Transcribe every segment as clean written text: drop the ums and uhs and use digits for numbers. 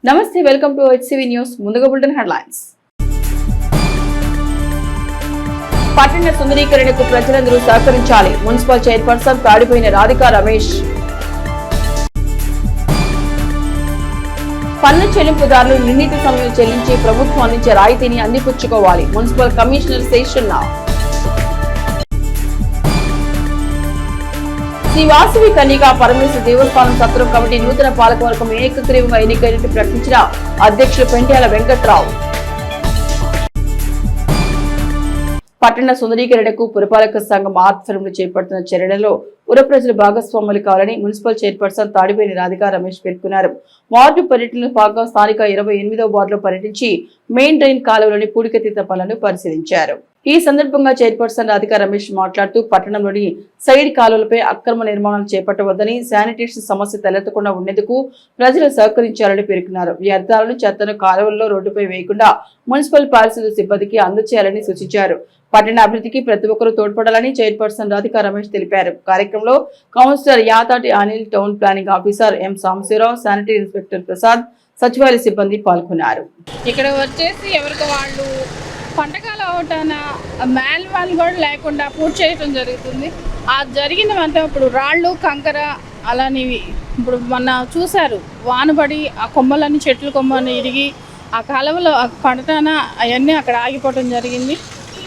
నమస్తే, welcome to HCV news. ముందుగా bulletin headlines. పట్టణ సుందరీకరణకు ప్రజలందరూ సహకరించాలి. మున్సిపల్ చైర్పర్సన్ తాడిపోయిన రాధికా రమేష్. పన్ను చెల్లింపుదారులు నిర్ణీత సమయం చెల్లించి ప్రభుత్వం అందించే రాయితీని అందిపుచ్చుకోవాలి. Municipal commissioner Seshanna. శ్రీ వాసవి కన్యకా పరమేశ్వర దేవస్థానం సత్రం కమిటీ నూతన పాలకవర్గం ఏకగ్రీవంగా ఎన్నికైనట్టు ప్రకటించిన అధ్యక్షులు పెంట్యాల వెంకట్రావు. పట్టణ సుందరీకరణకు పురపాలక సంఘం ఆధ్వర్యంలో చేపడుతున్న చర్యలలో పుర ప్రజలు భాగస్వాములు కావాలని మున్సిపల్ చైర్పర్సన్ తాడిపోయిన రాధికా రమేష్ పేర్కొన్నారు. వార్డు పర్యటనలో భాగంగా స్థానిక 28వ వార్డులో పర్యటించి మెయిన్ డ్రైన్ కాలువలోని పూడికతీత పనులను పరిశీలించారు. ఈ సందర్భంగా చైర్పర్సన్ రాధికా రమేష్ మాట్లాడుతూ పట్టణంలోని సైడ్ కాలువలపై అక్రమ నిర్మాణాలు చేపట్టవద్దని, శానిటేషన్ సమస్య తలెత్తకుండా ఉండేందుకు ప్రజలు సహకరించాలని పేర్కొన్నారు. వ్యర్థాలను, చెత్తను కాలువల్లో రోడ్డుపై వేయకుండా మున్సిపల్ పారిశుద్ధ్య సిబ్బందికి అందజేయాలని సూచించారు. పట్టణ అభివృద్ధికి ప్రతి ఒక్కరూ తోడ్పడాలని చైర్పర్సన్ రాధికా రమేష్ తెలిపారు. కార్యక్రమంలో councillor Yatati Anil, town planning officer M Sambasivarao, sanitary inspector Prasad, సచివాలయ సిబ్బంది పాల్గొన్నారు. ఇక్కడ వచ్చేసి ఎవరికి వాళ్ళు పంటకాల అవటాన మాన్యువల్ కూడా లేకుండా పూర్తి చేయడం జరుగుతుంది. ఆ జరిగినవంతా ఇప్పుడు రాళ్ళు, కంకర అలానివి ఇప్పుడు మొన్న చూశారు. వానబడి ఆ కొమ్మలన్నీ, చెట్లు కొమ్మని ఇరిగి ఆ కాలువలో పడటాన అవన్నీ అక్కడ ఆగిపోవడం జరిగింది.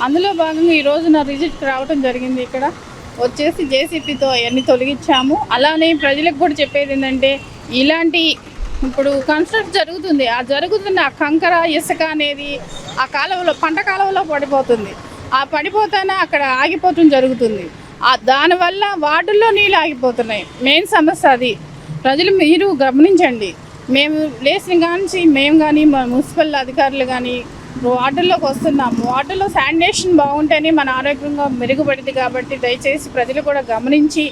అందులో భాగంగా ఈరోజు నా విజిట్కి రావడం జరిగింది. ఇక్కడ వచ్చేసి జేసీపీతో అవన్నీ తొలగించాము. అలానే ప్రజలకు కూడా చెప్పేది ఏంటంటే, ఇలాంటి ఇప్పుడు కన్స్ట్రక్ట్ జరుగుతుంది, ఆ జరుగుతున్న కంకర, ఇసుక అనేది ఆ కాలువలో, పంట కాలువలో పడిపోతుంది. ఆ పడిపోతానే అక్కడ ఆగిపోవటం జరుగుతుంది. దానివల్ల వార్డుల్లో నీళ్ళు ఆగిపోతున్నాయి. మెయిన్ సమస్య అది. ప్రజలు మీరు గమనించండి. మేము లేచిన కానీ మేము కానీ మా మున్సిపల్ అధికారులు కానీ వార్డుల్లోకి వస్తున్నాము. వార్డుల్లో శానిటేషన్ బాగుంటేనే మన ఆరోగ్యంగా మెరుగుపడింది. కాబట్టి దయచేసి ప్రజలు కూడా గమనించి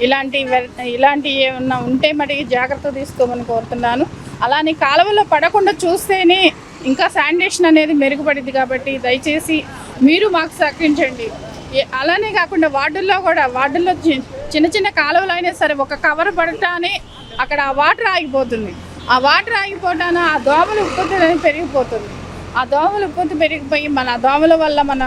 ఇలాంటి ఏమన్నా ఉంటే మరి జాగ్రత్త తీసుకోమని కోరుతున్నాను. అలానే కాలువలో పడకుండా చూస్తేనే ఇంకా శానిటేషన్ అనేది మెరుగుపడింది. కాబట్టి దయచేసి మీరు మాకు సహకరించండి. అలానే కాకుండా వార్డుల్లో చిన్న చిన్న కాలువలు అయినా సరే ఒక కవర్ పడటానే అక్కడ ఆ వాటర్ ఆగిపోతుంది. ఆ వాటర్ ఆగిపోవటాన ఆ దోమల ఉత్పత్తి అనేది పెరిగిపోతుంది. ఆ దోమల ఉత్పత్తి పెరిగిపోయి మన దోమల వల్ల మన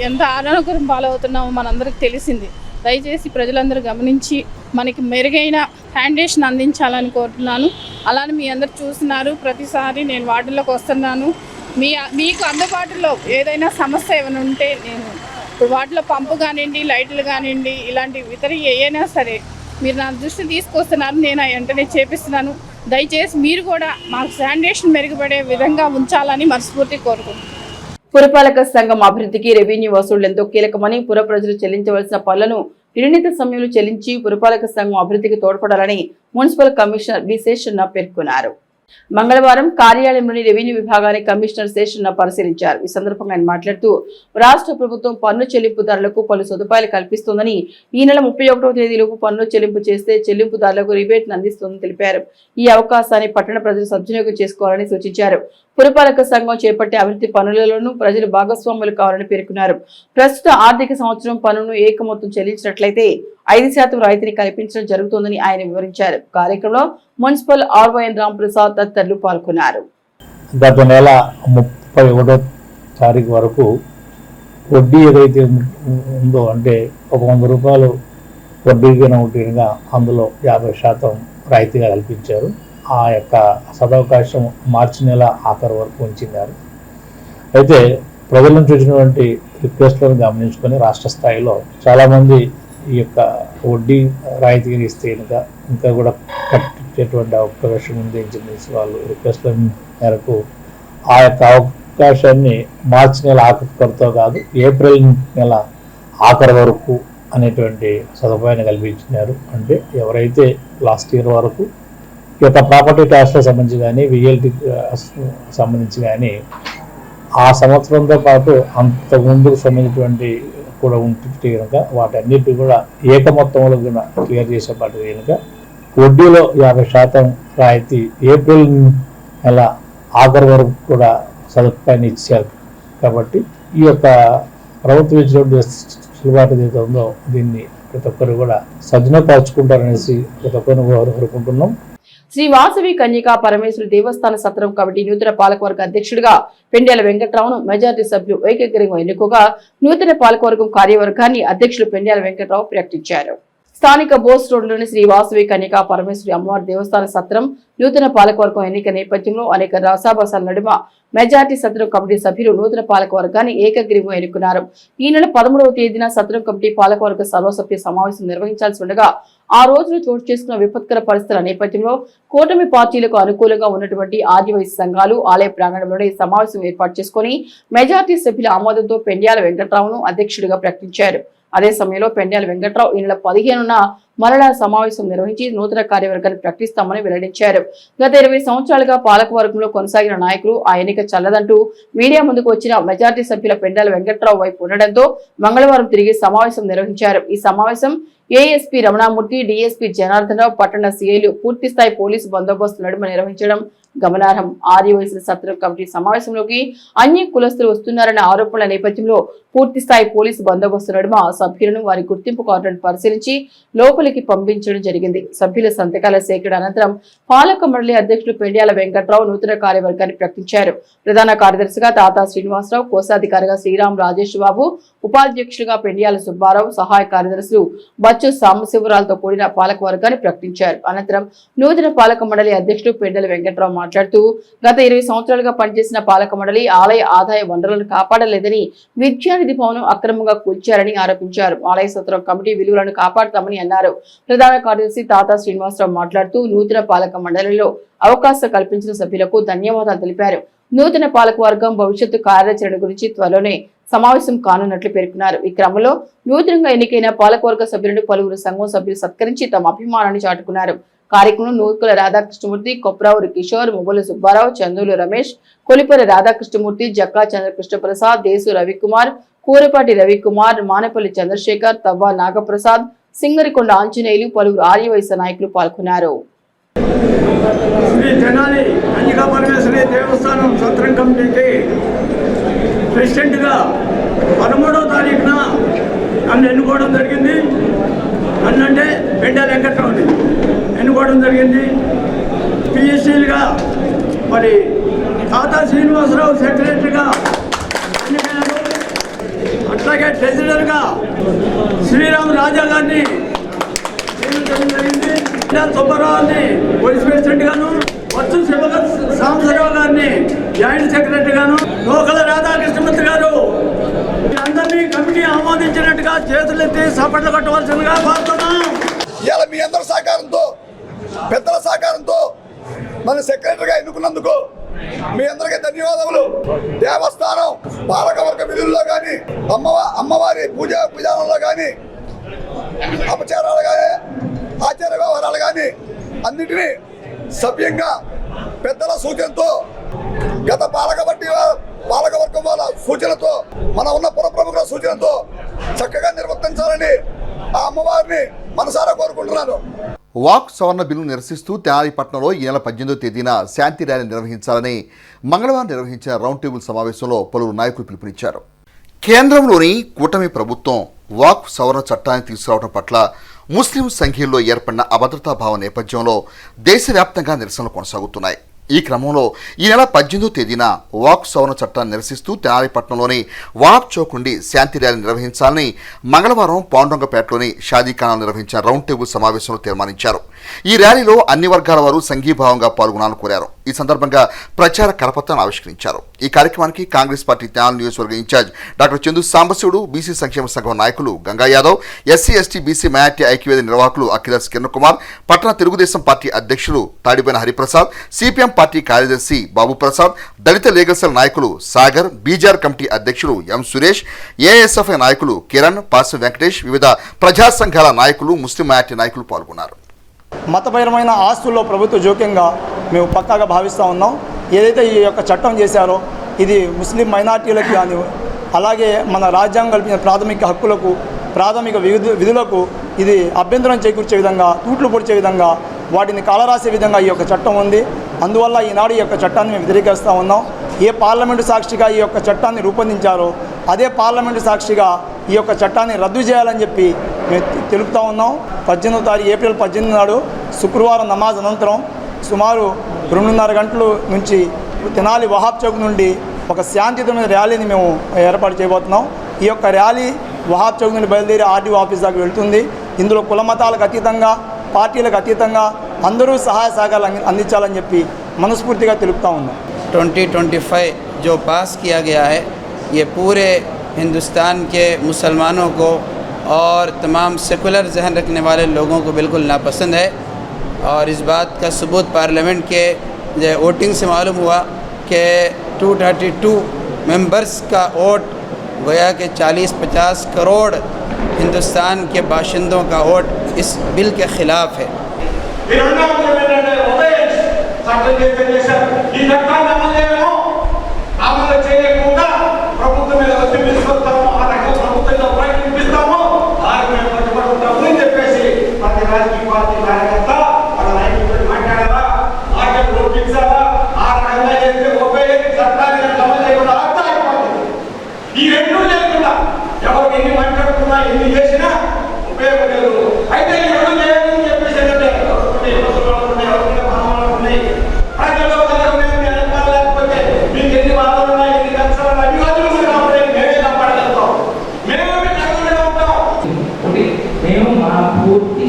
ఎంత అనారోగ్యం పాలవుతున్నామో మనందరికి తెలిసింది. దయచేసి ప్రజలందరూ గమనించి మనకి మెరుగైన శానిటేషన్ అందించాలని కోరుతున్నాను. అలానే మీ అందరు చూస్తున్నారు, ప్రతిసారి నేను వార్డుల్లోకి వస్తున్నాను. మీకు అందుబాటులో ఏదైనా సమస్య ఏమైనా ఉంటే నేను ఇప్పుడు వాటిలో పంపు కానివ్వండి, లైట్లు కానివ్వండి, ఇలాంటి ఇతర ఏమైనా సరే మీరు నా దృష్టి తీసుకొస్తున్నారు. నేను వెంటనే చేపిస్తున్నాను. దయచేసి మీరు కూడా మాకు శానిటేషన్ మెరుగుపడే విధంగా ఉంచాలని మనస్ఫూర్తి కోరుకుంటున్నాను. పురపాలక సంఘం అభివృద్ధికి రెవెన్యూ వసూళ్లు ఎంతో కీలకమని, పుర ప్రజలు చెల్లించవలసిన పనులను నిర్ణీత సమయంలో చెల్లించి పురపాలక సంఘం అభివృద్ధికి తోడ్పడాలని మున్సిపల్ కమిషనర్ బి శేషన్న పేర్కొన్నారు. మంగళవారం కార్యాలయంలోని రెవెన్యూ విభాగాన్ని కమిషనర్ శేషన్న పరిశీలించారు. ఈ సందర్భంగా ఆయన మాట్లాడుతూ, రాష్ట్ర ప్రభుత్వం పన్ను చెల్లింపుదారులకు పలు సదుపాయాలు కల్పిస్తోందని, ఈ నెల 31వ తేదీలోపు పన్ను చెల్లింపు చేస్తే చెల్లింపుదారులకు రిబేట్ అందిస్తోందని తెలిపారు. ఈ అవకాశాన్ని పట్టణ ప్రజలు సద్వినియోగం చేసుకోవాలని సూచించారు. పురపాలక సంఘం చేపట్టే అభివృద్ధి పనులలోనూ ప్రజలు భాగస్వాములు కావాలని పేర్కొన్నారు. ప్రస్తుత ఆర్థిక సంవత్సరం పన్నును ఏకమొత్తం చెల్లించినట్లయితే 5% రాయితీని కల్పించడం జరుగుతోందని ఆయన వివరించారు. కార్యక్రమంలో మున్సిపల్ ఆర్వైఎన్ రాంప్రసాద్ తదితరులు పాల్గొన్నారు. గత నెల 31వ తారీఖు వరకు వడ్డీ ఏదైతే ఉందో, అంటే ఒక 100 రూపాయలు వడ్డీగా ఉంటేగా అందులో 50% రాయితీగా కల్పించారు. ఆ యొక్క సదవకాశం మార్చి నెల ఆఖరు వరకు ఉంచినారు. అయితే ప్రజల నుంచి వచ్చినటువంటి రిక్వెస్ట్లను గమనించుకొని రాష్ట్ర స్థాయిలో చాలామంది ఈ యొక్క వడ్డీ రాయితీగా ఇస్తే ఇంకా కూడా కట్టేటువంటి అవకాశం ఉంది అని చెప్పేసి వాళ్ళు రిక్వెస్ట్ల మేరకు ఆ యొక్క అవకాశాన్ని మార్చి నెల ఆఖరుతో కాదు, ఏప్రిల్ నెల ఆఖరు వరకు అనేటువంటి సదుపాయాన్ని కల్పించినారు. అంటే ఎవరైతే లాస్ట్ ఇయర్ వరకు ఈ యొక్క ప్రాపర్టీ ట్యాక్స్లకు సంబంధించి కానీ, విఎల్టీ సంబంధించి కానీ ఆ సంవత్సరంతో పాటు అంతకుముందుకు సంబంధించినటువంటి కూడా ఉంటే కనుక వాటన్నిటి కూడా ఏకమొత్తంలో కూడా క్లియర్ చేసేపాటి కనుక వడ్డీలో 50% రాయితీ ఏప్రిల్ నెల ఆఖరు వరకు కూడా సదుపాయాన్ని ఇచ్చారు. కాబట్టి ఈ యొక్క ప్రభుత్వం ఇచ్చినటువంటి సులుబాటు ఏదైతే ఉందో దీన్ని ప్రతి ఒక్కరు కూడా సద్వినియోగపరచుకుంటారనేసి ప్రతి ఒక్కరిని కోరుకుంటున్నాం. శ్రీ వాసవి కన్యకా పరమేశ్వరి దేవస్థాన సత్రం కమిటీ నూతన పాలకవర్గ అధ్యక్షుడిగా పెండ్యాల వెంకట్రావును మెజార్టీ సభ్యులు ఏకగ్రీవంగా ఎన్నుకోగా నూతన పాలకవర్గం కార్యవర్గాన్ని అధ్యక్షులు పెండ్యాల వెంకట్రావు ప్రకటించారు. స్థానిక బోస్ రోడ్లోని శ్రీ వాసవి కన్యకా పరమేశ్వరి అమ్మవారి దేవస్థాన సత్రం నూతన పాలకవర్గం ఎన్నిక నేపథ్యంలో అనేక రసాభాసాల నడుమ మెజార్టీ సత్రం కమిటీ సభ్యులు నూతన పాలకవర్గాన్ని ఏకగ్రీవంగా ఎన్నుకున్నారు. ఈ నెల 13వ తేదీన సత్రం కమిటీ పాలకవర్గ సర్వసభ్య సమావేశం నిర్వహించాల్సి ఉండగా ఆ రోజున చోటు చేసుకున్న విపత్కర పరిస్థితుల నేపథ్యంలో కూటమి పార్టీలకు అనుకూలంగా ఉన్నటువంటి ఆదివాసీ సంఘాలు ఆలయ ప్రాంగణంలోనే సమావేశం ఏర్పాటు చేసుకుని మెజార్టీ సభ్యుల ఆమోదంతో పెండ్యాల వెంకట్రావును అధ్యక్షుడిగా ప్రకటించారు. అదే సమయంలో పెండ్యాల వెంకట్రావు ఈ నెల 15న మరలా సమావేశం నిర్వహించి నూతన కార్యవర్గాన్ని ప్రకటిస్తామని వెల్లడించారు. గత 20 సంవత్సరాలుగా పాలకవర్గంలో కొనసాగిన నాయకులు ఆ ఎన్నిక చల్లదంటూ మీడియా ముందుకు వచ్చిన మెజార్టీ సభ్యుల పెండ్యాల వెంకట్రావు వైపు ఉండడంతో మంగళవారం తిరిగి సమావేశం నిర్వహించారు. ఈ సమావేశం ఏఎస్పీ రమణామూర్తి, డీఎస్పీ జనార్దన్ రావు, పట్టణ సీఐలు పూర్తిస్థాయి పోలీసు బందోబస్తు నడుమ నిర్వహించడం గమనార్హం. ఆదివాసీ సత్రం కమిటీ సమావేశంలోకి అన్య కులస్తులు వస్తున్నారన్న ఆరోపణల నేపథ్యంలో పూర్తిస్థాయి పోలీసు బందోబస్తు నడుమ సభ్యులను వారి గుర్తింపు కార్డులను పరిశీలించి లోపలికి పంపించడం జరిగింది. సభ్యుల సంతకాల సేకరణ అనంతరం పాలక మండలి అధ్యక్షుడు పెండ్యాల వెంకట్రావు నూతన కార్యవర్గాన్ని ప్రకటించారు. ప్రధాన కార్యదర్శిగా తాతా శ్రీనివాసరావు, కోశాధికారిగా శ్రీరామ్ రాజేష్ బాబు, ఉపాధ్యక్షులుగా పెండ్యాల సుబ్బారావు, సహాయ కార్యదర్శులు బచ్చు సాంబశివరాలతో కూడిన పాలక వర్గాన్ని ప్రకటించారు. అనంతరం నూతన పాలక మండలి అధ్యక్షుడు పెండ్యాల వెంకట్రావు మాట్లాడుతూ గత 20 సంవత్సరాలుగా పనిచేసిన పాలక మండలి ఆలయ ఆదాయ వనరులను కాపాడలేదని, విద్యానిధి భవనం అక్రమంగా కూల్చారని ఆరోపించారు. ఆలయ సత్రం కమిటీ విలువలను కాపాడతామని అన్నారు. ప్రధాన కార్యదర్శి తాతా శ్రీనివాసరావు మాట్లాడుతూ నూతన పాలక మండలిలో అవకాశం కల్పించిన సభ్యులకు ధన్యవాదాలు తెలిపారు. నూతన పాలక వర్గం భవిష్యత్తు కార్యాచరణ గురించి త్వరలోనే సమావేశం కానున్నట్లు పేర్కొన్నారు. ఈ క్రమంలో నూతనంగా ఎన్నికైన పాలకవర్గ సభ్యులను పలువురు సంఘం సభ్యులు సత్కరించి తమ అభిమానాన్ని చాటుకున్నారు. కార్యక్రమంలో నూకల రాధాకృష్ణమూర్తి, కొప్రావురి కిషోర్, మువ్వల సుబ్బారావు, చందూలు రమేష్, కొలిపరి రాధాకృష్ణమూర్తి, జక్కా చంద్రకృష్ణ ప్రసాద్, దేశు రవికుమార్, కూరపాటి రవికుమార్, మానేపల్లి చంద్రశేఖర్, తవ్వ నాగప్రసాద్, సింగరికొండ ఆంజనేయులు, పలువురు ఆర్యవైశ్య నాయకులు పాల్గొన్నారు. శ్రీ తెనాలి కన్యకా పరమేశ్వరి దేవస్థానం సత్రం కమిటీకి ప్రెసిడెంట్గా 13వ తారీఖున నన్ను ఎన్నుకోవడం జరిగింది. నన్నంటే పెండ్యాల వెంకట్రావుని ఎన్నుకోవడం జరిగింది. పిఎస్సీలుగా మరి తాతా శ్రీనివాసరావు సెక్రటరీగా ఎన్నికయ్యారు. అట్లాగే ట్రెజరర్గా శ్రీరామ్ రాజా గారిని నియమించడం జరిగింది. సుబ్బారావుని వైస్ ప్రెసిడెంట్ గాను, వచ్చు సాంబశివరావు గారిని జాయింట్ సెక్రటరీ గాను, నూకల రాధాకృష్ణమూర్తి గారు అందరినీ కమిటీ ఆమోదించినట్టుగా చేతులెత్తి సపట్లు కట్టవలసిందిగా కోరుతున్నాం. ఇవాళ మీ అందరి సహకారంతో, పెద్దల సహకారంతో మన సెక్రటరీగా ఎన్నుకున్నందుకు మీ అందరికీ ధన్యవాదములు. దేవస్థానం పాలకవర్గ విధుల్లో కానీ, అమ్మవారి పూజా విధానంలో కానీ, అపచారాలు కానీ, ఆచార వ్యవహారాలు కానీ అన్నింటినీ సభ్యంగా పెద్దల సూచనతో, గత పాలకవర్గం వాళ్ళ సూచనతో, మన ఉన్న పుర ప్రముఖుల సూచనతో చక్కగా నిర్వర్తించాలని ఆ అమ్మవారిని మనసారా కోరుకుంటున్నాను. వాక్ సవరణ బిల్లును నిరసిస్తూ తెనాలిపట్నంలో ఈ నెల 18వ తేదీన శాంతి ర్యాలీ నిర్వహించాలని మంగళవారం నిర్వహించిన రౌండ్ టేబుల్ సమావేశంలో పలువురు నాయకులు పిలుపునిచ్చారు. కేంద్రంలోని కూటమి ప్రభుత్వం వాక్ సవరణ చట్టాన్ని తీసుకురావడం పట్ల ముస్లిం సంఘీయుల్లో ఏర్పడిన అభద్రతాభావం నేపథ్యంలో దేశవ్యాప్తంగా నిరసనలు కొనసాగుతున్నాయి. ఈ క్రమంలో ఈ నెల 18వ తేదీన వాక్ సవరణ చట్టాన్ని నిరసిస్తూ తెనాలిపట్నంలోని వాక్ చౌక్ నుండి శాంతి ర్యాలీ నిర్వహించాలని మంగళవారం పాండొంగపేటలోని షాదీఖానాలో నిర్వహించిన రౌండ్ టేబుల్ సమావేశంలో తీర్మానించారు. ఈ ర్యాలీలో అన్ని వర్గాల వారు సంఘీభావంగా పాల్గొనాలని కోరారు. ఈ సందర్భంగా ప్రచార కరపత్రాన్ని ఆవిష్కరించారు. ఈ కార్యక్రమానికి కాంగ్రెస్ పార్టీ తెనాలి నియోజకవర్గ incharge doctor Chandu Sambasivudu, BC సంక్షేమ సంఘం నాయకులు Ganga Yadav, SC ST BC minority ఐక్యవేది నిర్వాహకులు అఖిలాస్ కిరణ్ కుమార్, పట్టణ తెలుగుదేశం పార్టీ అధ్యక్షులు తాడిబోయిన హరిప్రసాద్, సిపిఎం పార్టీ కార్యదర్శి బాబు ప్రసాద్, దళిత లీగల్ సెల్ నాయకులు సాగర్, బీజార్ కమిటీ అధ్యక్షులు ఎం సురేష్, ఏఎస్ఎఫ్ఐ నాయకులు కిరణ్, పాసం వెంకటేష్, వివిధ ప్రజా సంఘాల నాయకులు, ముస్లిం మైనార్టీ నాయకులు పాల్గొన్నారు. మతపరమైన ఆస్తుల్లో ప్రభుత్వ జోక్యంగా మేము పక్కాగా భావిస్తూ ఉన్నాం. ఏదైతే ఈ యొక్క చట్టం చేశారో ఇది ముస్లిం మైనార్టీలకు కానీ, అలాగే మన రాజ్యాంగం కల్పించిన ప్రాథమిక హక్కులకు, ప్రాథమిక విధులకు ఇది అభ్యంతరం చేకూర్చే విధంగా, తూట్లు పొడిచే విధంగా, వాటిని కాలరాసే విధంగా ఈ యొక్క చట్టం ఉంది. అందువల్ల ఈనాడు ఈ యొక్క చట్టాన్ని మేము వ్యతిరేకిస్తూ ఉన్నాం. ఏ పార్లమెంటు సాక్షిగా ఈ యొక్క చట్టాన్ని రూపొందించారో అదే పార్లమెంటు సాక్షిగా ఈ యొక్క చట్టాన్ని రద్దు చేయాలని చెప్పి మేము తెలుపుతూ ఉన్నాం. 18వ తారీఖు ఏప్రిల్ 18 నాడు శుక్రవారం నమాజ్ అనంతరం సుమారు 2:30 గంటల నుంచి తెనాలి వహాబ్ చౌక్ నుండి ఒక శాంతియుతమైన ర్యాలీని మేము ఏర్పాటు చేయబోతున్నాం. ఈ యొక్క ర్యాలీ వహాబ్ చౌక్ నుండి బయలుదేరి ఆర్టీఓ ఆఫీస్ దాకా వెళ్తుంది. ఇందులో కుల మతాలకు అతీతంగా, పార్టీలకు అతీతంగా అందరూ సహాయ సహకారాలు అందించాలని చెప్పి మనస్ఫూర్తిగా తెలుపుతా ఉన్నాం. 2025 जो पास किया गया है ये पूरे हिंदुस्तान के मुसलमानों को और तमाम सेकुलर जहन रखने वाले लोगों को बिल्कुल नापसंद है और इस बात का सबूत पार्लियामेंट के वोटिंग से मालूम हुआ कि 232 मेंबर्स का वोट गोया के 40-50 करोड़ हिंदुस्तान के बाशिंदों का वोट इस बिल के ख़िलाफ़ है.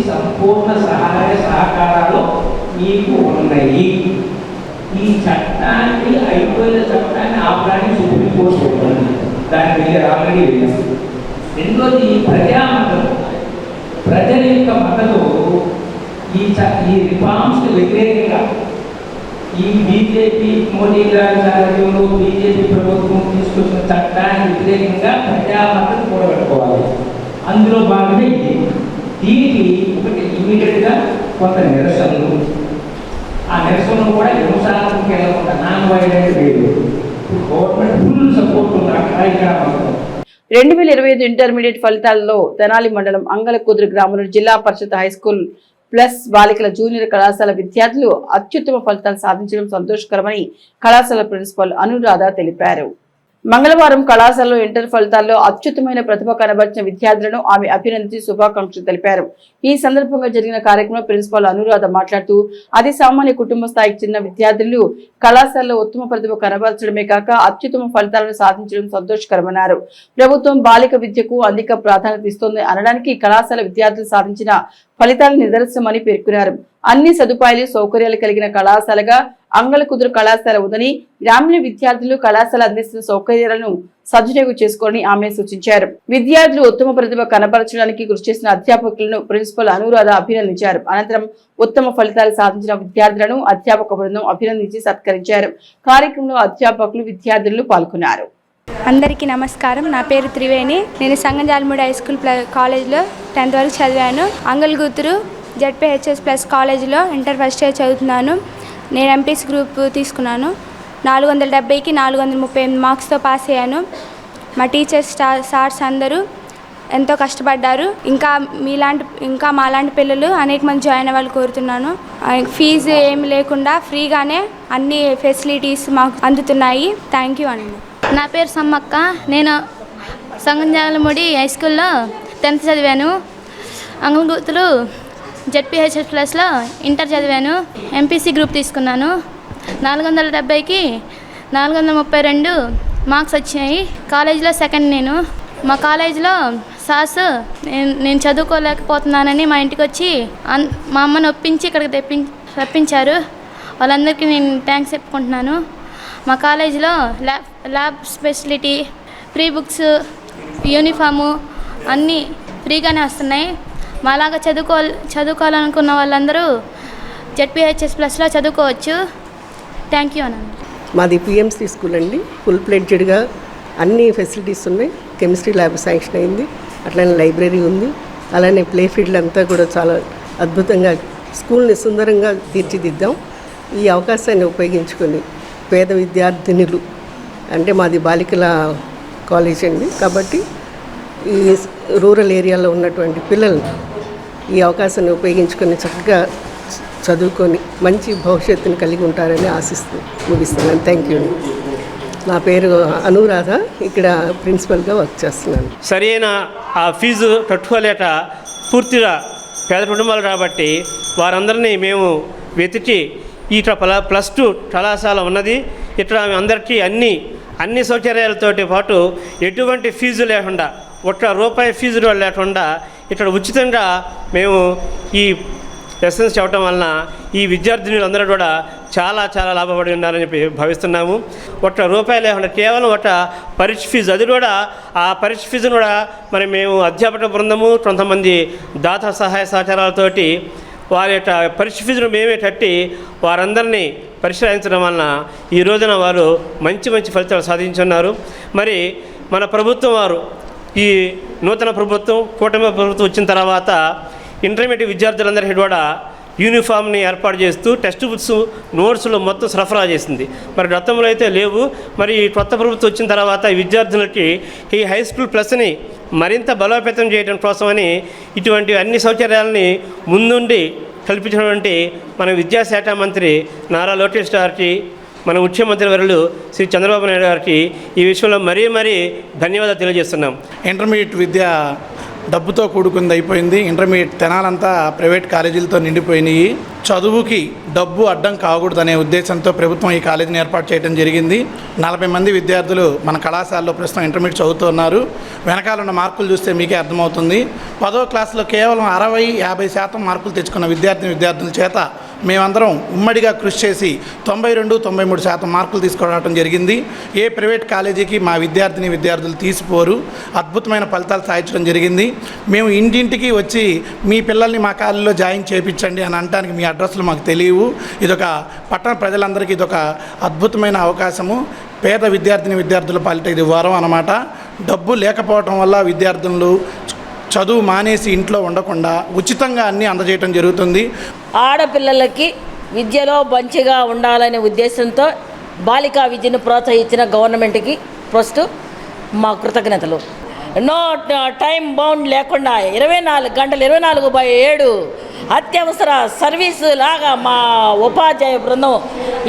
సంపూర్ణ సహాయ సహకారాలు మీకు ఉన్నాయి. ఈ చట్టాన్ని అయిపోయిన చట్టాన్ని ఆపడానికి సుప్రీంకోర్టు ఉంటుంది. దానికి వెళ్ళి ఆల్రెడీ వెళ్ళాం. రెండోది ప్రజామతం, ప్రజల యొక్క మద్దతు ఈ రిఫార్మ్స్కి వ్యతిరేకంగా ఈ బీజేపీ మోడీ గారి సారథ్యంలో బీజేపీ ప్రభుత్వం తీసుకొచ్చిన చట్టానికి వ్యతిరేకంగా ప్రజామతం కూడబెట్టుకోవాలి. అందులో భాగమే ఇది. దీనికి ఒకటి ఇమీడియట్గా కొంత నిరసనలు, ఆ నిరసనలు కూడా హింసాత్మక వెళ్ళకుండా నాన్ వైలెంట్ వేరు గవర్నమెంట్ ఫుల్ సపోర్ట్ ఉంది అక్కడ ఇక్కడ. 2025 ఇంటర్మీడియట్ ఫలితాల్లో తెనాలి మండలం అంగలకుదురు గ్రామంలో జిల్లా పరిషత్ హైస్కూల్ ప్లస్ బాలికల జూనియర్ కళాశాల విద్యార్థులు అత్యుత్తమ ఫలితాలు సాధించడం సంతోషకరమని కళాశాల ప్రిన్సిపల్ అనురాధ తెలిపారు. మంగళవారం కళాశాలలో ఇంటర్ ఫలితాల్లో అత్యుత్తమైన ప్రతిభ కనబర్చిన విద్యార్థులను ఆమె అభినందించి శుభాకాంక్షలు తెలిపారు. ఈ సందర్భంగా జరిగిన కార్యక్రమంలో ప్రిన్సిపాల్ అనురాధ మాట్లాడుతూ అతి సామాన్య కుటుంబ స్థాయికి చెందిన విద్యార్థులు కళాశాలలో ఉత్తమ ప్రతిభ కనబరచడమే కాక అత్యుత్తమ ఫలితాలను సాధించడం సంతోషకరమన్నారు. ప్రభుత్వం బాలిక విద్యకు అధిక ప్రాధాన్యత ఇస్తోంది అనడానికి కళాశాల విద్యార్థులు సాధించిన ఫలితాల నిదర్శనమని పేర్కొన్నారు. అన్ని సదుపాయాలు సౌకర్యాలు కలిగిన కళాశాలగా అంగలకుదురు కళాశాల ఉందని, గ్రామీణ విద్యార్థులు కళాశాల అందిస్తున్న సౌకర్యాలను సద్వినియోగం చేసుకోవాలని ఆమె సూచించారు. విద్యార్థులు ఉత్తమ ప్రతిభ కనబరచడానికి కృషి చేసిన అధ్యాపకులను ప్రిన్సిపల్ అనురాధ అభినందించారు. అనంతరం ఉత్తమ ఫలితాలు సాధించిన విద్యార్థులను అధ్యాపక బృందం అభినందించి సత్కరించారు. కార్యక్రమంలో అధ్యాపకులు, విద్యార్థులు పాల్గొన్నారు. అందరికీ నమస్కారం. నా పేరు త్రివేణి. నేను సంగంజాలమూడి హై స్కూల్ కాలేజ్లో 10th వరకు చదివాను. అంగలగుతురు జెడ్పీహెచ్ఎస్ ప్లస్ కాలేజీలో ఇంటర్ ఫస్ట్ ఇయర్ చదువుతున్నాను. నేను ఎంపీసీ గ్రూప్ తీసుకున్నాను. 470కి 438 మార్క్స్తో పాస్ అయ్యాను. మా టీచర్స్, సార్స్ అందరూ ఎంతో కష్టపడ్డారు. ఇంకా మాలాంటి పిల్లలు అనేక మంది జాయిన్ అవ్వాలి కోరుతున్నాను. ఫీజు ఏమి లేకుండా ఫ్రీగానే అన్ని ఫెసిలిటీస్ మాకు అందుతున్నాయి. థ్యాంక్ యూ అండి. నా పేరు సమ్మక్క. నేను సంగంజాలమూడి హై స్కూల్లో 10th చదివాను. అంగలగుతురు జెడ్పీహెచ్ఎస్ ప్లస్లో ఇంటర్ చదివాను. ఎంపీసీ గ్రూప్ తీసుకున్నాను. 470కి 432 మార్క్స్ వచ్చినాయి. కాలేజీలో సెకండ్ నేను. మా కాలేజీలో సార్స్ నేను చదువుకోలేకపోతున్నానని మా ఇంటికి వచ్చి మా అమ్మని ఒప్పించి ఇక్కడికి రప్పించారు. వాళ్ళందరికీ నేను థ్యాంక్స్ చెప్పుకుంటున్నాను. మా కాలేజీలో lab facility, free books, uniform అన్నీ ఫ్రీగానే వస్తున్నాయి. మాలాగా చదువుకోవాలనుకున్న వాళ్ళందరూ జెడ్పీహెచ్ఎస్ ప్లస్లో చదువుకోవచ్చు. థ్యాంక్ యూ అనండి. మాది పిఎంసీ స్కూల్ అండి. ఫుల్ ప్లెడ్జ్డ్గా అన్ని ఫెసిలిటీస్ ఉన్నాయి. కెమిస్ట్రీ ల్యాబ్ శాంక్షన్ అయింది. అట్లనే లైబ్రరీ ఉంది. అలానే ప్లే ఫీల్డ్ అంతా కూడా చాలా అద్భుతంగా స్కూల్ని సుందరంగా తీర్చిదిద్దాం. ఈ అవకాశాన్ని ఉపయోగించుకొని పేద విద్యార్థినులు, అంటే మాది బాలికల కాలేజ్ అండి, కాబట్టి ఈ రూరల్ ఏరియాలో ఉన్నటువంటి పిల్లల్ని ఈ అవకాశాన్ని ఉపయోగించుకొని చక్కగా చదువుకొని మంచి భవిష్యత్తుని కలిగి ఉంటారని ఆశిస్తూ ముగిస్తున్నాను. Thank you. నా పేరు అనురాధ. ఇక్కడ ప్రిన్సిపల్గా వర్క్ చేస్తున్నాను. సరైన ఆ ఫీజు కట్టుకోలేక పూర్తిగా పేద కుటుంబాలు కాబట్టి వారందరినీ మేము వెతికి ఇట్లా +2 కళాశాల ఉన్నది. ఇట్లా అందరికీ అన్ని సౌకర్యాలతోటి పాటు ఎటువంటి ఫీజు లేకుండా, ₹1 ఫీజు లేకుండా ఇక్కడ ఉచితంగా మేము ఈ లెసన్స్ చెప్పడం వలన ఈ విద్యార్థినులందరూ కూడా చాలా చాలా లాభపడి ఉన్నారని చెప్పి భావిస్తున్నాము. ₹1 లేకుండా కేవలం పరీక్ష ఫీజు, అది కూడా ఆ పరీక్ష ఫీజును కూడా మరి మేము అధ్యాపక బృందము కొంతమంది దాత సహాయ సహకారాలతోటి వారి యొక్క పరీక్ష ఫీజును మేమే కట్టి వారందరినీ పరిశీలించడం వలన ఈ రోజున వారు మంచి ఫలితాలు సాధించున్నారు. మరి మన ప్రభుత్వం వారు ఈ నూతన ప్రభుత్వం కూటమి ప్రభుత్వం వచ్చిన తర్వాత ఇంటర్మీడియట్ విద్యార్థులందరికీ కూడా యూనిఫామ్ని ఏర్పాటు చేస్తూ టెక్స్ట్ బుక్స్ నోట్స్లు మొత్తం సరఫరా చేసింది. మరి గతంలో అయితే లేవు. మరి ఈ కొత్త ప్రభుత్వం వచ్చిన తర్వాత ఈ విద్యార్థులకి ఈ హై స్కూల్ ప్లస్ని మరింత బలోపేతం చేయడం కోసమని ఇటువంటి అన్ని సౌకర్యాలని ముందుండి కల్పించినటువంటి మన విద్యాశాఖ మంత్రి నారా లోకేష్ గారికి, మన ముఖ్యమంత్రి వర్యులు శ్రీ చంద్రబాబు నాయుడు గారికి ఈ విషయంలో మరీ ధన్యవాదాలు తెలియజేస్తున్నాం. ఇంటర్మీడియట్ విద్య డబ్బుతో కూడుకుంది అయిపోయింది. ఇంటర్మీడియట్ తెనాలంతా ప్రైవేట్ కాలేజీలతో నిండిపోయినాయి. చదువుకి డబ్బు అడ్డం కాకూడదనే ఉద్దేశంతో ప్రభుత్వం ఈ కాలేజీని ఏర్పాటు చేయడం జరిగింది. 40 మంది విద్యార్థులు మన కళాశాలలో ప్రస్తుతం ఇంటర్మీడియట్ చదువుతున్నారు. వెనకాల ఉన్న మార్కులు చూస్తే మీకే అర్థమవుతుంది. 10వ క్లాసులో కేవలం 60-50% మార్కులు తెచ్చుకున్న విద్యార్థుల చేత మేమందరం ఉమ్మడిగా కృషి చేసి 92-93% మార్కులు తీసుకురావడం జరిగింది. ఏ ప్రైవేట్ కాలేజీకి మా విద్యార్థులు తీసిపోరు. అద్భుతమైన ఫలితాలు సాధించడం జరిగింది. మేము ఇంటింటికి వచ్చి మీ పిల్లల్ని మా కాలేజీలో జాయిన్ చేయించండి అని అనడానికి మీ అడ్రస్లు మాకు తెలియవు. ఇదొక పట్టణ ప్రజలందరికీ ఇదొక అద్భుతమైన అవకాశము. పేద విద్యార్థుల పాలిట ఇది వరం అన్నమాట. డబ్బు లేకపోవటం వల్ల విద్యార్థులు చదువు మానేసి ఇంట్లో ఉండకుండా ఉచితంగా అన్నీ అందజేయడం జరుగుతుంది. ఆడపిల్లలకి విద్యలో మంచిగా ఉండాలనే ఉద్దేశంతో బాలికా విద్యను ప్రోత్సహించిన గవర్నమెంట్కి ఫస్ట్ మా కృతజ్ఞతలు. నో టైం బౌండ్ లేకుండా 24 గంటలు 24/7 అత్యవసర సర్వీసు లాగా మా ఉపాధ్యాయ బృందం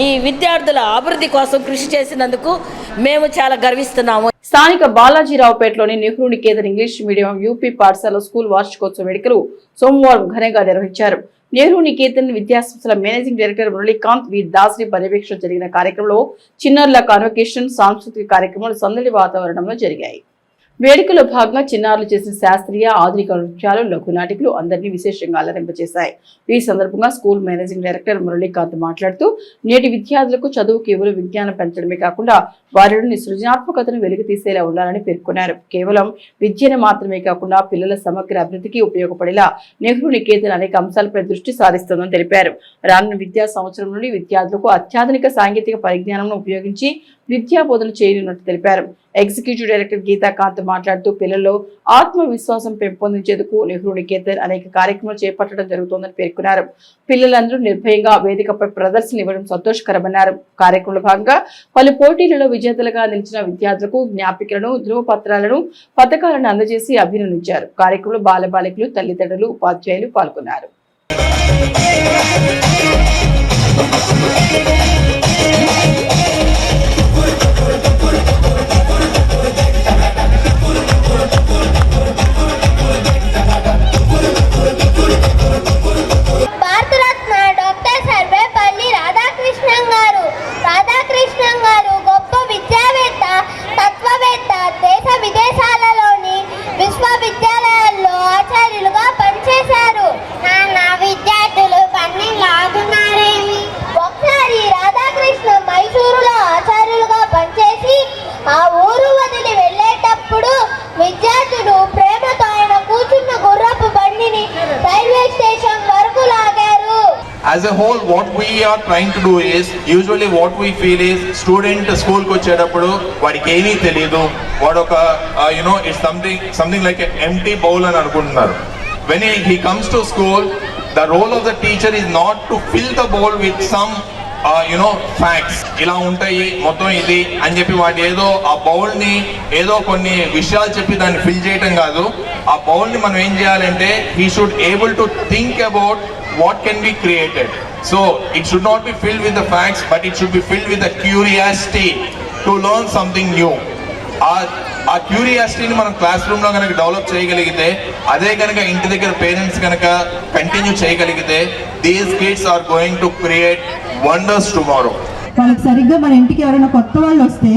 ఈ విద్యార్థుల అభివృద్ధి కోసం కృషి చేసినందుకు మేము చాలా గర్విస్తున్నాము. స్థానిక బాలాజీరావుపేటలోని Nehru Niketan English medium UP పాఠశాల స్కూల్ వార్షికోత్సవ వేడుకలు సోమవారం ఘనంగా నిర్వహించారు. నెహ్రూ నికేతన్ విద్యాసంస్థల managing director Muralikanth V Dasari పర్యవేక్షణ జరిగిన కార్యక్రమంలో చిన్నారుల కాన్వకేషన్, సాంస్కృతిక కార్యక్రమాలు సందడి వాతావరణంలో జరిగాయి. వేడుకలో భాగంగా చిన్నారులు చేసిన శాస్త్రీయ, ఆధునిక నృత్యాలు, లఘు నాటికలు అందరినీ విశేషంగా అలరింపచేశాయి. ఈ సందర్భంగా స్కూల్ మేనేజింగ్ డైరెక్టర్ మురళీకాంత్ మాట్లాడుతూ నేటి విద్యార్థులకు చదువు కేవలం విజ్ఞానం పెంచడమే కాకుండా వారిలోని సృజనాత్మకతను వెలుగు తీసేలా ఉండాలని పేర్కొన్నారు. కేవలం విద్యను మాత్రమే కాకుండా పిల్లల సమగ్ర అభివృద్ధికి ఉపయోగపడేలా నెహ్రూ నికేతన్ అనేక అంశాలపై దృష్టి సారిస్తోందని తెలిపారు. రానున్న విద్యా సంవత్సరం నుండి విద్యార్థులకు అత్యాధునిక సాంకేతిక పరిజ్ఞానం ఉపయోగించి విద్యా బోధన చేయనున్నట్టు తెలిపారు. ఎగ్జిక్యూటివ్ డైరెక్టర్ గీతాకాంత్ మాట్లాడుతూ పిల్లల్లో ఆత్మవిశ్వాసం పెంపొందించేందుకు నెహ్రూ నికేతన్ అనేక కార్యక్రమాలు చేపట్టడం జరుగుతోందని పేర్కొన్నారు. పిల్లలందరూ నిర్భయంగా వేదికపై ప్రదర్శనలు ఇవ్వడం సంతోషకరమన్నారు. కార్యక్రమంలో భాగంగా పలు పోటీలలో విజేతలుగా నిలిచిన విద్యార్థులకు జ్ఞాపికలను, ధృవపత్రాలను, పథకాలను అందజేసి అభినందించారు. కార్యక్రమంలో బాలబాలికలు, తల్లిదండ్రులు, ఉపాధ్యాయులు పాల్గొన్నారు. గొప్ప విద్యావేత్త, తత్వవేత్త, దేశ విదేశాలలోని విశ్వవిద్యాలయాల్లో ఆచార్యులుగా పనిచేశారు. నా విద్యార్థులు పన్ని లాగున్నారేమి. ఒకసారి రాధాకృష్ణ మైసూరులో ఆచార్యులుగా పనిచేసి ఆ ఊరు వదిలి వెళ్ళేటప్పుడు విద్యార్థులు ప్రేమతో ఆయన కూర్చున్న గుర్రపు బండిని రైల్వే స్టేషన్ వరకు లాగారు. As a whole, what we are trying to do is, usually what we feel is, student school ko vachedappudu vadiki emi teliyadu, vadoka it's something like an empty bowl ani anukuntunnaru. When he comes to school, the role of the teacher is not to fill the bowl with some facts, ఇలా ఉంటాయి మొత్తం ఇది అని చెప్పి వాటి ఏదో ఆ బౌల్ని ఏదో కొన్ని విషయాలు చెప్పి దాన్ని ఫిల్ చేయటం కాదు. ఆ బౌల్ని మనం ఏం చేయాలంటే he should able to think about what can be created. So it should not be filled with the facts, but it should be filled with the curiosity to learn something new. ఆ క్యూరియాసిటీని మనం class రూమ్లో కనుక develop చేయగలిగితే, అదే కనుక ఇంటి దగ్గర parents కనుక కంటిన్యూ చేయగలిగితే, these kids are going to create wonders tomorrow. వాళ్ళకి సరిగ్గా మన ఇంటికి ఎవరైనా కొత్త వాళ్ళు వస్తే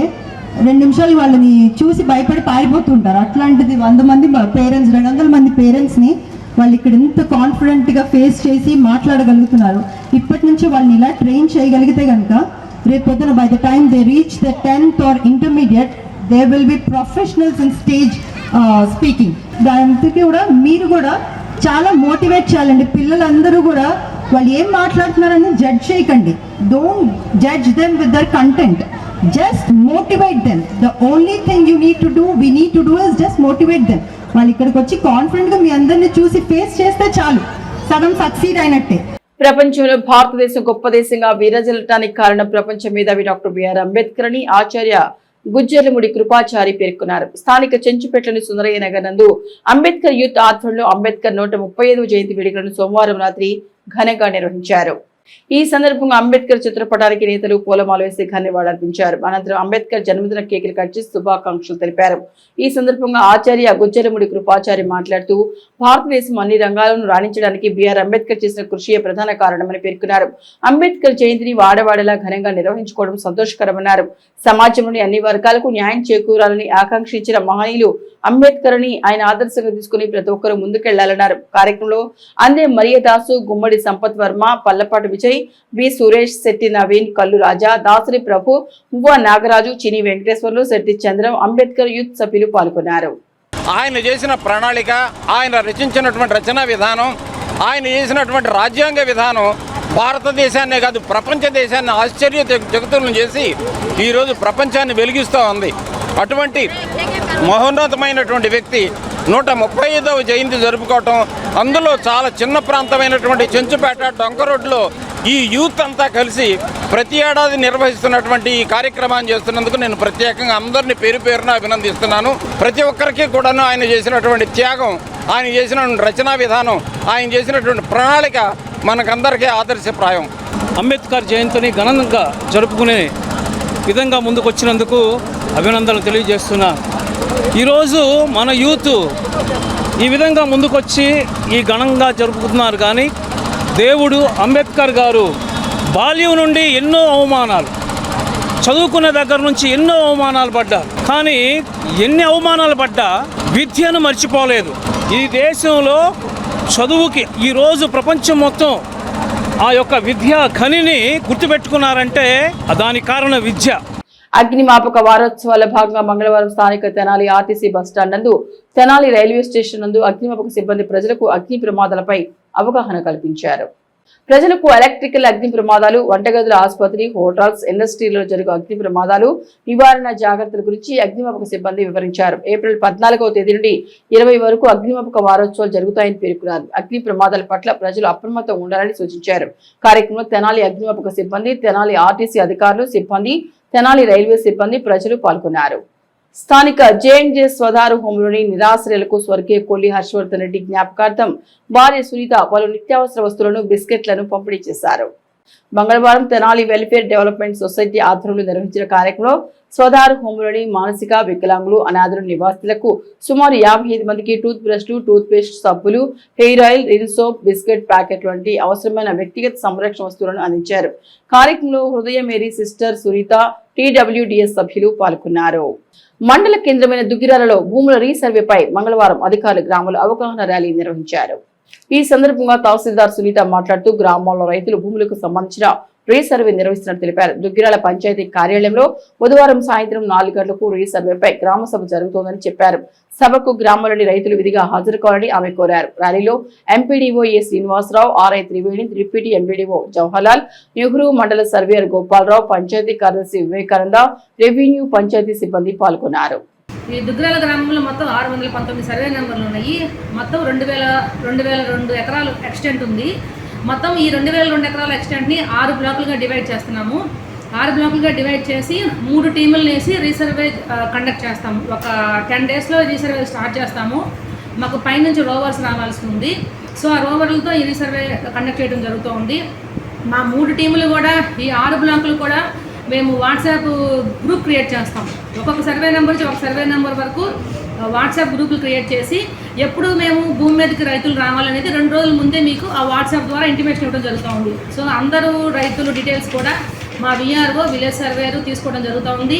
2 నిమిషాలు వాళ్ళని చూసి భయపడి పారిపోతుంటారు. అట్లాంటిది 100 మంది పేరెంట్స్, 200 మంది పేరెంట్స్ని వాళ్ళు ఇక్కడ ఎంత కాన్ఫిడెంట్గా ఫేస్ చేసి మాట్లాడగలుగుతున్నారు. ఇప్పటి నుంచి వాళ్ళని ఇలా ట్రైన్ చేయగలిగితే కనుక రేపు పొద్దున by the time they reach the 10th or intermediate they will be professionals in stage speaking. దానికి కూడా మీరు కూడా చాలా మోటివేట్ చేయాలండి. పిల్లలందరూ కూడా వాళ్ళు ఏం మాట్లాడుతున్నారని జడ్జ్ చేయకండి. Don't judge them with their content, just motivate them. The only thing you need to do, we need to do is just motivate them. వాళ్ళు ఇక్కడికి వచ్చి కాన్ఫిడెంట్గా మీ అందరినీ చూసి ఫేస్ చేస్తే చాలు, సగం సక్సీడ్ అయినట్టే. ప్రపంచంలో భారతదేశం గొప్ప దేశంగా విరాజిల్లటానికి కారణం ప్రపంచ మేధావి డాక్టర్ బిఆర్ అంబేద్కర్ అని ఆచార్య గుజ్జర్లముడి కృపాచారి పేర్కొన్నారు. స్థానిక చెంచుపేటలోని సుందరయ్య నగర్ నందు అంబేద్కర్ యూత్ ఆధ్వర్యంలో అంబేద్కర్ 135వ జయంతి వేడుకలను సోమవారం రాత్రి ఘనంగా నిర్వహించారు. ఈ సందర్భంగా అంబేద్కర్ చిత్రపటానికి నేతలు పూలమాల వేసి ఘన్యవాదార్పించారు. అనంతరం అంబేద్కర్ జన్మదిన కేకులు కట్ చేసి శుభాకాంక్షలు తెలిపారు. ఈ సందర్భంగా ఆచార్య గుజ్జలముడి కృపాచారి మాట్లాడుతూ భారతదేశం అన్ని రంగాలను రాణించడానికి బిఆర్ అంబేద్కర్ చేసిన కృషియే ప్రధాన కారణమని పేర్కొన్నారు. అంబేద్కర్ జయంతిని వాడవాడలా ఘనంగా నిర్వహించుకోవడం సంతోషకరమన్నారు. సమాజంలోని అన్ని వర్గాలకు న్యాయం చేకూరాలని ఆకాంక్షించిన మహనీయులు అంబేద్కర్ అని ఆయన ఆదర్శంగా తీసుకుని ప్రతి ఒక్కరూ ముందుకెళ్లాలన్నారు. కార్యక్రమంలో అందే మరియదాసు, గుమ్మడి సంపత్ వర్మ, పల్లపాటి విజయ్, బి సురేష్, శెట్టి నవీన్, కల్లు రాజా, దాసరి ప్రభు, మువ్వ నాగరాజు, చిని వెంకటేశ్వర్లు, శెట్టి చంద్రం, అంబేద్కర్ యూత్ సభ్యులు పాల్గొన్నారు. ఆయన చేసిన ప్రణాళిక, ఆయన రచించినటువంటి రచనా విధానం, ఆయన చేసినటువంటి రాజ్యాంగ విధానం భారతదేశాన్నే కాదు ప్రపంచ దేశాన్ని ఆశ్చర్య జగతులను చేసి ఈరోజు ప్రపంచాన్ని వెలిగిస్తూ ఉంది. అటువంటి మహోన్నతమైనటువంటి వ్యక్తి 135వ జయంతి జరుపుకోవటం, అందులో చాలా చిన్న ప్రాంతమైనటువంటి చెంచుపేట డొంక రోడ్లో ఈ యూత్ అంతా కలిసి ప్రతి ఏడాది నిర్వహిస్తున్నటువంటి ఈ కార్యక్రమాన్ని చేస్తున్నందుకు నేను ప్రత్యేకంగా అందరినీ పేరు పేరున అభినందిస్తున్నాను. ప్రతి ఒక్కరికి కూడాను ఆయన చేసినటువంటి త్యాగం, ఆయన చేసిన రచనా విధానం, ఆయన చేసినటువంటి ప్రణాళిక మనకందరికీ ఆదర్శప్రాయం. అంబేద్కర్ జయంతిని ఘనంగా జరుపుకునే విధంగా ముందుకొచ్చినందుకు అభినందనలు తెలియజేస్తున్నా. ఈరోజు మన యూత్ ఈ విధంగా ముందుకొచ్చి ఈ ఘనంగా జరుపుకుంటున్నారు. కానీ దేవుడు అంబేద్కర్ గారు బాల్యం నుండి ఎన్నో అవమానాలు, చదువుకునే దగ్గర నుంచి ఎన్నో అవమానాలు పడ్డారు. కానీ ఎన్ని అవమానాలు పడ్డా విద్యను మర్చిపోలేదు. ఈ దేశంలో చదువుకి ఈరోజు ప్రపంచం మొత్తం ఆ యొక్క విద్యా ఖనిని గుర్తుపెట్టుకున్నారంటే దానికి కారణం విద్య. అగ్నిమాపక వారోత్సవాల భాగంగా మంగళవారం స్థానిక తెనాలి ఆర్టీసీ బస్టాండ్ నందు, తెనాలి రైల్వే స్టేషన్ నందు అగ్నిమాపక సిబ్బంది ప్రజలకు అగ్ని ప్రమాదాలపై అవగాహన కల్పించారు. ప్రజలకు ఎలక్ట్రికల్ అగ్ని ప్రమాదాలు, వంటగదుల, ఆసుపత్రి, హోటల్స్, ఇండస్ట్రీలలో జరుగు అగ్ని ప్రమాదాలు నివారణ జాగ్రత్తల గురించి అగ్నిమాపక సిబ్బంది వివరించారు. ఏప్రిల్ 14వ తేదీ నుండి 20 వరకు అగ్నిమాపక వారోత్సవాలు జరుగుతాయని పేర్కొన్నారు. అగ్ని ప్రమాదాల పట్ల ప్రజలు అప్రమత్తంగా ఉండాలని సూచించారు. కార్యక్రమంలో తెనాలి అగ్నిమాపక సిబ్బంది, తెనాలి ఆర్టీసీ అధికారులు, సిబ్బంది, తెనాలి రైల్వే సిబ్బంది, ప్రజలు పాల్గొన్నారు. స్థానిక జేఎంజే స్వధారు హోంలోని నిరాశ్రయులకు స్వర్గీయ కొల్లి హర్షవర్ధన్ రెడ్డి జ్ఞాపకార్థం భార్య సునీత పలు నిత్యావసర వస్తువులను, బిస్కెట్లను పంపిణీ చేశారు. మంగళవారం తెనాలి వెల్ఫేర్ డెవలప్మెంట్ సొసైటీ ఆధ్వర్యంలో నిర్వహించిన కార్యక్రమంలో స్వధారు హోంలోని మానసిక వికలాంగులు, అనాథుల నివాసితులకు సుమారు 55 మందికి టూత్ బ్రష్లు, టూత్ పేస్ట్, సబ్బులు, hair oil, Rin soap, biscuit packet వంటి అవసరమైన వ్యక్తిగత సంరక్షణ వస్తువులను అందించారు. కార్యక్రమంలో హృదయ మేరీ సిస్టర్ సునీత, టీడబ్ల్యూడిఎస్ సభ్యులు పాల్గొన్నారు. మండల కేంద్రమైన దుగ్గిరాలలో భూముల రీసర్వేపై మంగళవారం అధికారులు గ్రామాల్లో అవగాహన ర్యాలీ నిర్వహించారు. ఈ సందర్భంగా తహసీల్దార్ సునీత మాట్లాడుతూ గ్రామాల్లో రైతులు భూములకు సంబంధించిన రీసర్వే నిర్వహిస్తున్నట్టు తెలిపారు. దుగ్గిరాల పంచాయతీ కార్యాలయంలో బుధవారం సాయంత్రం 4 గంటలకు రీసర్వేపై గ్రామ సభ జరుగుతోందని చెప్పారు. సభకు గ్రామంలోని రైతులు విధిగా హాజరు కావాలని ఆమె కోరారు. ర్యాలీలో MPDO A Srinivasarao, RI Triveni, deputy MPDO Jawaharlal Nehru, మండల సర్వేయర్ గోపాలరావు, పంచాయతీ కార్యదర్శి వివేకానంద, రెవెన్యూ, పంచాయతీ సిబ్బంది పాల్గొన్నారు. ఈ దుగ్గిరాల గ్రామంలో మొత్తం 619 సర్వే నెంబర్లు ఉన్నాయి. మొత్తం 2002 ఎకరాలు ఎక్స్టెంట్ ఉంది. మొత్తం ఈ 2002 ఎకరాల ఎక్స్టెంట్ని 6 బ్లాకులుగా డివైడ్ చేస్తున్నాము. 6 బ్లాకులుగా డివైడ్ చేసి 3 టీములు వేసి రీసర్వే కండక్ట్ చేస్తాము. ఒక 10 డేస్లో రీసర్వే స్టార్ట్ చేస్తాము. మాకు పైనుంచి రోవర్స్ రావాల్సి ఉంది. సో ఆ రోవర్లతో ఈ రీసర్వే కండక్ట్ చేయడం జరుగుతూ ఉంది. మా 3 టీములు కూడా ఈ 6 బ్లాకులు కూడా మేము వాట్సాప్ గ్రూప్ క్రియేట్ చేస్తాం. ఒక్కొక్క సర్వే నెంబర్ నుంచి ఒక సర్వే నెంబర్ వరకు వాట్సాప్ గ్రూపులు క్రియేట్ చేసి ఎప్పుడు మేము భూమి మీదకి రైతులు రావాలనేది 2 రోజుల ముందే మీకు ఆ వాట్సాప్ ద్వారా ఇంటిమేషన్ ఇవ్వడం జరుగుతూ ఉంది. సో అందరూ రైతులు డీటెయిల్స్ కూడా మా విఆర్ఓ విలేజ్ సర్వేరు తీసుకోవడం జరుగుతూ ఉంది.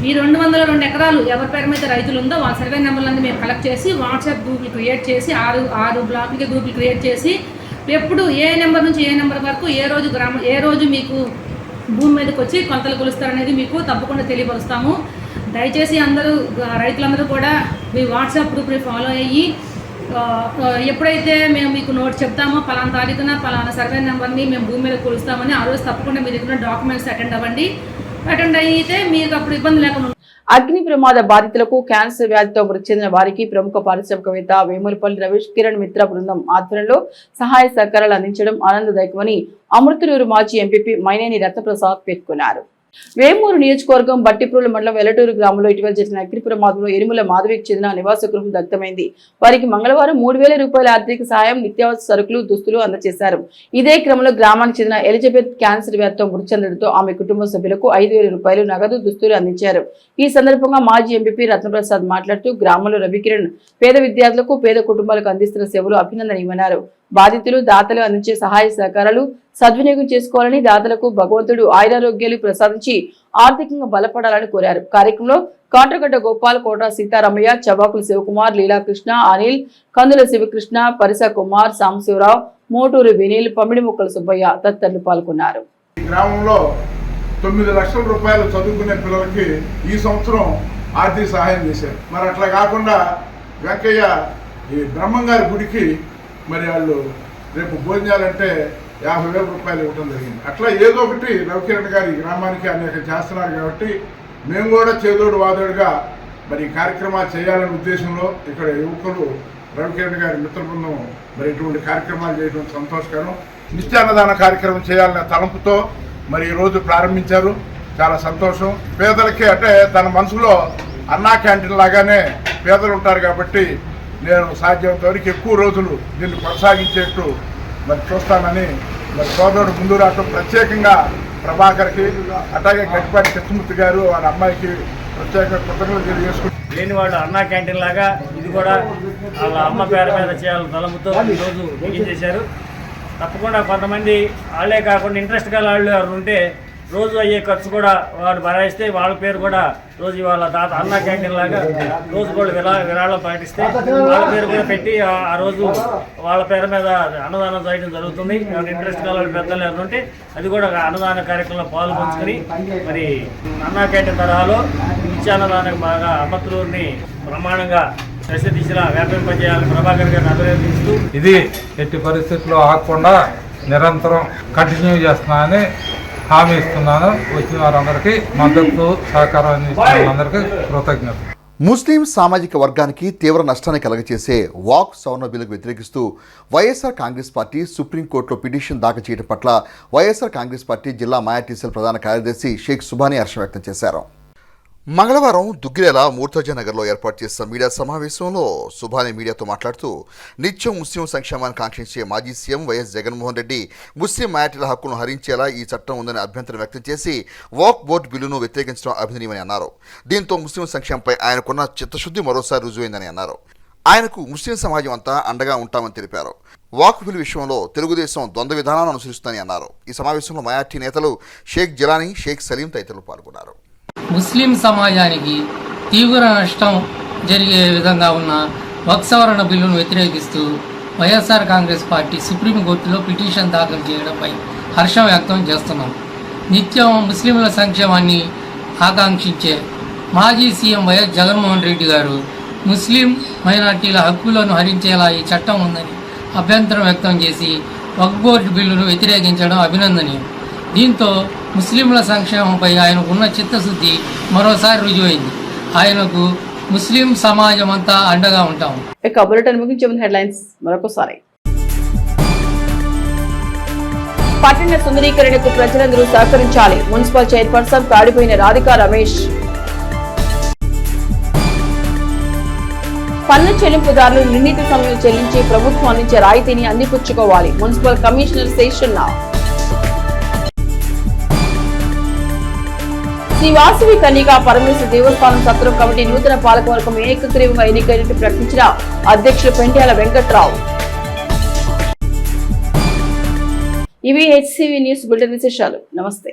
ఈ 202 ఎకరాలు ఎవరి పేరు మీద రైతులు ఉందో వాళ్ళ సర్వే నెంబర్లన్నీ మేము కలెక్ట్ చేసి వాట్సాప్ గ్రూపులు క్రియేట్ చేసి 6 బ్లాక్లకి గ్రూపులు క్రియేట్ చేసి ఎప్పుడు ఏ నెంబర్ నుంచి ఏ నెంబర్ వరకు ఏ రోజు మీకు భూమి మీదకి వచ్చి కొలతలు కొలుస్తారనేది మీకు తప్పకుండా తెలియపరుస్తాము. దయచేసి అందరూ రైతులందరూ కూడా మీ వాట్సాప్ గ్రూప్ని ఫాలో అయ్యి ఎప్పుడైతే మేము మీకు నోట్ చెప్తామో పలానా తారీఖున పలానా సర్వే నెంబర్ని మేము భూమి మీద కొలుస్తామని ఆ రోజు తప్పకుండా మీ దగ్గర డాక్యుమెంట్స్ అటెండ్ అయితే మీకు అప్పుడు ఇబ్బంది లేకుండా. అగ్ని ప్రమాద బాధితులకు క్యాన్సర్ వ్యాధితో మృతి చెందిన వారికి ప్రముఖ పారిశ్రామికవేత్త వేములపల్లి రమేష్ కిరణ్ మిత్ర బృందం ఆధ్వర్యంలో సహాయ సహకారాలు అందించడం ఆనందదాయకమని అమృతలూరు మాజీ ఎంపీపీ మైనేని రత్నప్రసాద్ పేర్కొన్నారు. వేమూరు నియోజకవర్గం బట్టిప్రోలు మండలం వెల్లటూరు గ్రామంలో ఇటీవల జరిగిన అగ్ని ప్రమాదంలో ఎరుముల మాధవికి చెందిన నివాస గృహం దగ్ధమైంది. వారికి మంగళవారం 3,000 రూపాయల ఆర్థిక సాయం, నిత్యావసర సరుకులు, దుస్తులు అందజేశారు. ఇదే క్రమంలో గ్రామానికి చెందిన ఎలిజబెత్ క్యాన్సర్ వ్యాధితో మృతి చెందడంతో ఆమె కుటుంబ సభ్యులకు 5,000 రూపాయలు నగదు, దుస్తులు అందించారు. ఈ సందర్భంగా మాజీ ఎంపీపీ రత్నప్రసాద్ మాట్లాడుతూ గ్రామంలో రవికిరణ్ పేద విద్యార్థులకు, పేద కుటుంబాలకు అందిస్తున్న సేవలు అభినందనీయమన్నారు. బాధితులు, దాతలు అందించే సహాయ సహకారాలు సద్వినియోగం చేసుకోవాలని, దాతలకు భగవంతుడు ఆయురారోగ్యాలు ప్రసాదించి ఆర్థికంగా బలపడాలని కోరారు. కార్యక్రమంలో కాట్రగడ్డ గోపాల్, కోట సీతారామయ్య, చబాకుల శివకుమార్, లీలాకృష్ణ, అనిల్, కందుల శివకృష్ణ, పరిస కుమార్, సాంబశివరావు, మోటూరు వినీల్, పమిడి ముక్కల సుబ్బయ్య తదితరులు పాల్గొన్నారు. ఈ గ్రామంలో 9 లక్షల రూపాయలు చదువుకునే పిల్లలకి ఈ సంవత్సరం ఆర్థిక సహాయం చేశారు. మరి అట్లా కాకుండా వెంకయ్య ఈ బ్రహ్మంగారి గుడికి మరి వాళ్ళు రేపు భోజనాలంటే 50,000 రూపాయలు ఇవ్వడం జరిగింది. అట్లా ఏదో ఒకటి రవికిరణ్ గారు ఈ గ్రామానికి అనేక చేస్తున్నారు కాబట్టి మేము కూడా చేదోడు వాదోడుగా మరి ఈ కార్యక్రమాలు చేయాలనే ఉద్దేశంలో ఇక్కడ యువకులు రవికిరణ్ గారి మిత్ర బృందం మరి ఇటువంటి కార్యక్రమాలు చేయడం సంతోషకరం. నిత్యాన్నదాన కార్యక్రమం చేయాలనే తలంపుతో మరి ఈరోజు ప్రారంభించారు. చాలా సంతోషం. పేదలకి అంటే తన మనసులో అన్నా క్యాంటీన్ లాగానే పేదలు ఉంటారు కాబట్టి నేను సాధ్యమైనంత వరకు ఎక్కువ రోజులు దీన్ని కొనసాగించేట్టు మరి చూస్తానని మరి సోదరుడు ముందు రావడం, ప్రత్యేకంగా ప్రభాకర్కి, అట్లాగే గట్టిపాటి కృష్ణమూర్తి గారు వాళ్ళ అమ్మాయికి ప్రత్యేకంగా కృతజ్ఞతలు తెలియజేసుకుంటారు. లేని వాళ్ళు అన్నా క్యాంటీన్ లాగా ఇది కూడా వాళ్ళ అమ్మ పేరు మీద చేయాలని తలముతో ఈరోజు మీటింగ్ చేశారు. తప్పకుండా కొంతమంది వాళ్ళే కాకుండా ఇంట్రెస్ట్ గల వాళ్ళు ఎవరు ఉంటే రోజు అయ్యే ఖర్చు కూడా వాడు భరాయిస్తే వాళ్ళ పేరు కూడా రోజు వాళ్ళ దాత అన్నా క్యాంటీన్ లాగా రోజు కూడా విరాళం పాటిస్తే వాళ్ళ పేరు కూడా పెట్టి ఆ రోజు వాళ్ళ పేరు మీద అన్నదానం చేయడం జరుగుతుంది. ఇంట్రెస్ట్ గల పెద్దలు ఎవరు ఉంటే అది కూడా అన్నదాన కార్యక్రమంలో పాల్పంచుకొని మరి అన్నా క్యాంటీన్ తరహాలో నిత్యాన్నదానం బాగా అమృతలూరుని ప్రమాణంగా ప్రసిద్ధిలా వ్యాపింపజేయాలని ప్రభాకర్ గారిని అభినందిస్తూ ఇది ఎట్టి పరిస్థితుల్లో ఆగకుండా నిరంతరం కంటిన్యూ చేస్తున్నానని హామీ ఇస్తున్నాను. వచ్చిన వారందరికీ మద్దతు, సహకారం అందించిన వారందరికీ కృతజ్ఞతలు. ముస్లిం సామాజిక వర్గానికి తీవ్ర నష్టాన్ని కలగచేసే వాక్ సవరణ బిల్లుకు వ్యతిరేకిస్తూ వైఎస్ఆర్ కాంగ్రెస్ పార్టీ సుప్రీంకోర్టులో పిటిషన్ దాఖలు చేయడం పట్ల వైఎస్ఆర్ కాంగ్రెస్ పార్టీ జిల్లా మైనార్టీసెల్ ప్రధాన కార్యదర్శి షేక్ సుబానీ హర్షం వ్యక్తం చేశారు. మంగళవారం దుగ్గిరేల మూర్తజా నగర్లో ఏర్పాటు చేసిన మీడియా సమావేశంలో సుబానీ మీడియాతో మాట్లాడుతూ నిత్యం ముస్లిం సంక్షేమాన్ని కాంక్షించే మాజీ సీఎం వైఎస్ జగన్మోహన్ రెడ్డి ముస్లిం మైనార్టీల హక్కులను హరించేలా ఈ చట్టం ఉందని అభ్యంతరం వ్యక్తం చేసి వాక్ బోర్డు బిల్లును వ్యతిరేకించడం అభినందనీయమని అన్నారు. దీంతో ముస్లిం సంక్షేమంపై ఆయనకున్న చిత్తశుద్ధి మరోసారి రుజువైందని అన్నారు. ఆయనకు ముస్లిం సమాజం అంతా అండగా ఉంటామని తెలిపారు. వాక్ బిల్లు విషయంలో తెలుగుదేశం ద్వంద్వ విధానాన్ని అనుసరిస్తుందని అన్నారు. ఈ సమావేశంలో మైనార్టీ నేతలు షేక్ జిలానీ, షేక్ సలీం తదితరులు పాల్గొన్నారు. ముస్లిం సమాజానికి తీవ్ర నష్టం జరిగే విధంగా ఉన్న వక్ఫ్ సవరణ బిల్లును వ్యతిరేకిస్తూ వైఎస్ఆర్ కాంగ్రెస్ పార్టీ సుప్రీంకోర్టులో పిటిషన్ దాఖలు చేయడంపై హర్షం వ్యక్తం చేస్తున్నాం. నిత్యం ముస్లింల సంక్షేమాన్ని ఆకాంక్షించే మాజీ సీఎం వైఎస్ జగన్మోహన్ రెడ్డి గారు ముస్లిం మైనార్టీల హక్కులను హరించేలా ఈ చట్టం ఉందని అభ్యంతరం వ్యక్తం చేసి వక్ఫ్ బోర్డు బిల్లును వ్యతిరేకించడం అభినందనీయం. దీంతో ముస్లింల సంక్షేమంపై ఆయనకు ఉన్న చిత్తశుద్ధి మరోసారి రుజువైంది. ఆయనకు ముస్లిం సమాజం అంతా అండగా ఉంటాం. హెడ్లైన్స్ మరొకసారి. పట్టణ సుందరీకరణకు ప్రజలందరూ సహకరించాలి. మున్సిపల్ చైర్పర్సన్ తాడిపోయిన రాధికా రమేష్. పన్ను చెల్లింపుదారులు నిర్ణీత సమయం చెల్లించి ప్రభుత్వం అందించే రాయితీని అందిపుచ్చుకోవాలి. Municipal commissioner Seshanna. శ్రీ వాసవి కన్యకా పరమేశ్వర దేవస్థానం సత్రం కమిటీ నూతన పాలకవర్గం ఏకగ్రీవంగా ఎన్నికైనట్టు ప్రకటించిన అధ్యక్షులు పెంట్యాల వెంకట్రావు. ఇవి హెచ్సివి న్యూస్ బులెటిన్ విశేషాలు. నమస్తే.